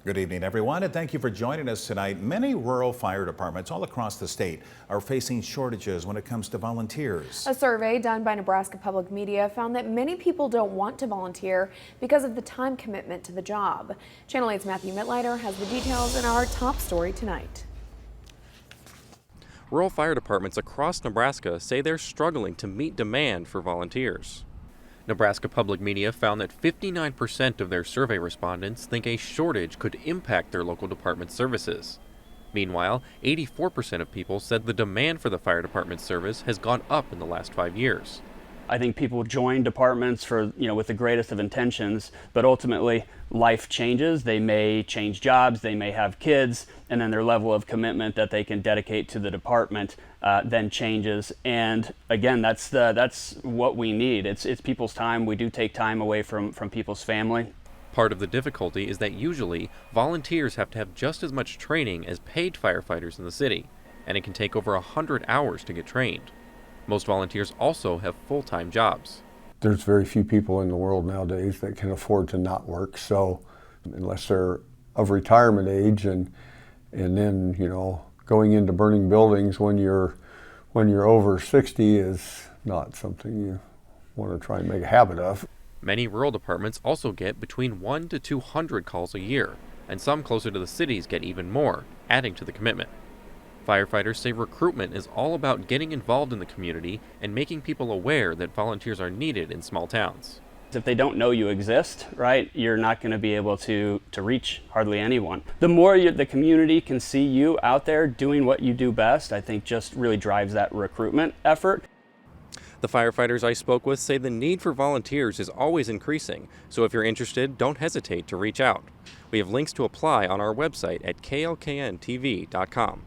Good evening, everyone, and thank you for joining us tonight. Many rural fire departments all across the state are facing shortages when it comes to volunteers. A survey done by Nebraska Public Media found that many people don't want to volunteer because of the time commitment to the job. Channel 8's Matthew Mittleiter has the details in our top story tonight. Rural fire departments across Nebraska say they're struggling to meet demand for volunteers. Nebraska Public Media found that 59% of their survey respondents think a shortage could impact their local department's services. Meanwhile, 84% of people said the demand for the fire department's service has gone up in the last 5 years. I think people join departments with the greatest of intentions, but ultimately life changes. They may change jobs, they may have kids, and then their level of commitment that they can dedicate to the department then changes. And again, that's what we need. It's people's time. We do take time away from people's family. Part of the difficulty is that usually volunteers have to have just as much training as paid firefighters in the city, and it can take over 100 hours to get trained. Most volunteers also have full-time jobs. There's very few people in the world nowadays that can afford to not work, so unless they're of retirement age and then, going into burning buildings when you're over 60 is not something you want to try and make a habit of. Many rural departments also get between 100 to 200 calls a year, and some closer to the cities get even more, adding to the commitment. Firefighters say recruitment is all about getting involved in the community and making people aware that volunteers are needed in small towns. If they don't know you exist, right, you're not going to be able to reach hardly anyone. The more the community can see you out there doing what you do best, I think just really drives that recruitment effort. The firefighters I spoke with say the need for volunteers is always increasing, so if you're interested, don't hesitate to reach out. We have links to apply on our website at klkntv.com.